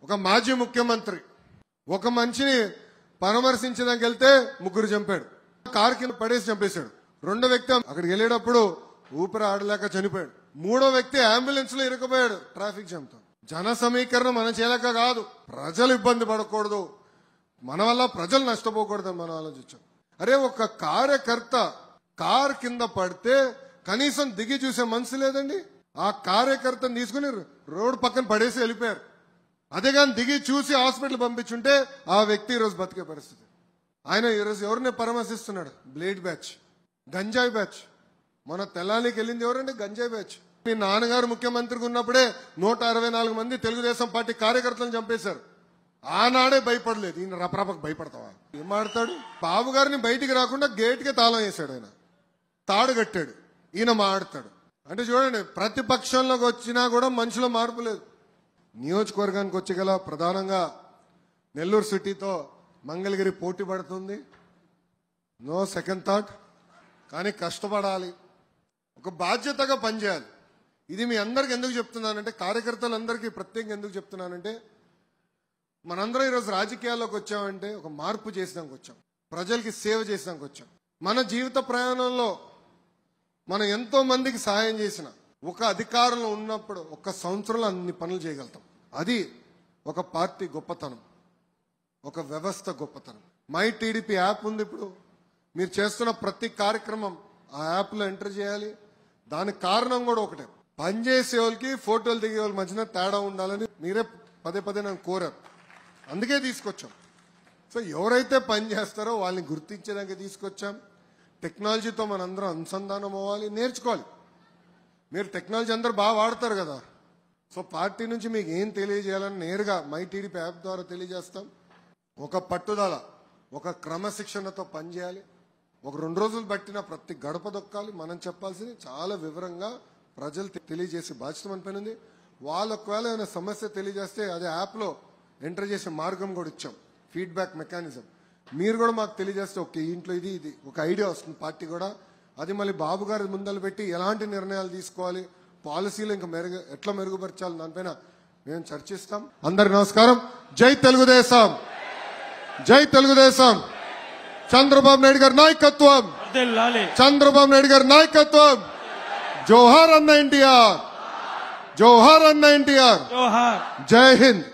ఒక మాజీ ముఖ్యమంత్రి ఒక మనిషిని పరామర్శించడానికి వెళ్తే ముగ్గురు చంపాడు. కారు కింద పడేసి చంపేశాడు. రెండో వ్యక్తి అక్కడికి వెళ్ళేటప్పుడు ఊపిరి ఆడలేక చనిపోయాడు. మూడో వ్యక్తి అంబులెన్స్ లో ఇరుక్కుపోయాడు ట్రాఫిక్ జామ్ తో. జన సమీకరణ మన చేయలేక కాదు, ప్రజలు ఇబ్బంది పడకూడదు, మన వల్ల ప్రజలు నష్టపోకూడదని మనం ఆలోచించాం. అరే ఒక కార్యకర్త కార్ కింద పడితే కనీసం దిగి చూసే మనసు లేదండి. ఆ కార్యకర్తను తీసుకుని రోడ్డు పక్కన పడేసి వెళ్ళిపోయారు. అదే కానీ దిగి చూసి హాస్పిటల్ పంపించుంటే ఆ వ్యక్తి ఈరోజు బతికే పరిస్థితి. ఆయన ఈరోజు ఎవరిని పరామర్శిస్తున్నాడు? బ్లేడ్ బ్యాచ్, గంజాయి బ్యాచ్. మన తెల్లానికి వెళ్ళింది ఎవరండి? గంజాయి బ్యాచ్. మీ నాన్నగారు ముఖ్యమంత్రిగా ఉన్నప్పుడే 164 మంది తెలుగుదేశం పార్టీ కార్యకర్తలను చంపేశారు. ఆనాడే భయపడలేదు. ఈయన రపరపకు భయపడతావా? ఏం మాడతాడు? బాబు గారిని బయటికి రాకుండా గేట్కే తాళం వేశాడు. ఆయన తాడు కట్టాడు, ఈయన మాడతాడు. అంటే చూడండి, ప్రతిపక్షంలోకి వచ్చినా కూడా మనుషులో మార్పు లేదు. నియోజకవర్గానికి వచ్చి గల ప్రధానంగా నెల్లూరు సిటీతో మంగళగిరి పోటీ పడుతుంది. No second thought. కానీ కష్టపడాలి, ఒక బాధ్యతగా పనిచేయాలి. ఇది మీ అందరికి ఎందుకు చెప్తున్నానంటే, కార్యకర్తలందరికీ ప్రత్యేకంగా ఎందుకు చెప్తున్నానంటే, మనందరం ఈరోజు రాజకీయాల్లోకి వచ్చామంటే ఒక మార్పు చేసినానికి వచ్చాం, ప్రజలకి సేవ చేసినానికి వచ్చాం. మన జీవిత ప్రయాణంలో మనం ఎంతో మందికి సహాయం చేసిన, ఒక అధికారంలో ఉన్నప్పుడు 1 సంవత్సరంలో అన్ని పనులు చేయగలుగుతాం. అది ఒక పార్టీ గొప్పతనం, ఒక వ్యవస్థ గొప్పతనం. మై టీడీపీ యాప్ ఉంది. ఇప్పుడు మీరు చేస్తున్న ప్రతి కార్యక్రమం ఆ యాప్లో ఎంటర్ చేయాలి. దానికి కారణం కూడా ఒకటే, పనిచేసే వాళ్ళకి ఫోటోలు దిగే వాళ్ళ మధ్యన తేడా ఉండాలని మీరే పదే పదే నన్ను కోరారు. అందుకే తీసుకొచ్చాం. సో ఎవరైతే పని చేస్తారో వాళ్ళని గుర్తించడానికి తీసుకొచ్చాం. టెక్నాలజీతో మనందరం అనుసంధానం అవ్వాలి, నేర్చుకోవాలి. మీరు టెక్నాలజీ అందరూ బాగా వాడతారు కదా. సో పార్టీ నుంచి మీకు ఏం తెలియజేయాలని నేరుగా మై టీడీపీ యాప్ ద్వారా తెలియజేస్తాం. ఒక పట్టుదల, ఒక క్రమశిక్షణతో పనిచేయాలి. ఒక 2 రోజులు బట్టిన ప్రతి గడప దొక్కాలి. మనం చెప్పాల్సింది చాలా వివరంగా ప్రజలు తెలియజేసే బాధ్యత మన పైన ఉంది. వాళ్ళ ఒకవేళ ఏమైనా సమస్య తెలియజేస్తే అదే యాప్లో ఎంటర్ చేసే మార్గం కూడా ఇచ్చాం, ఫీడ్బ్యాక్ మెకానిజం. మీరు కూడా మాకు తెలియజేస్తే ఓకే ఇంట్లో ఇది ఒక ఐడియా వస్తుంది పార్టీ కూడా. అది మళ్ళీ బాబు గారి ముందలు పెట్టి ఎలాంటి నిర్ణయాలు తీసుకోవాలి, పాలసీలు ఇంకా ఎట్లా మెరుగుపరచాలి, దానిపైన మేము చర్చిస్తాం. అందరికి నమస్కారం. జై తెలుగుదేశం, జై తెలుగుదేశం. చంద్రబాబు నాయుడు గారి నాయకత్వం, చంద్రబాబు నాయుడు గారి నాయకత్వం. జోహార్ అన్న ఎన్టీఆర్, జోహార్ అన్న ఎన్టీఆర్. జై హింద్.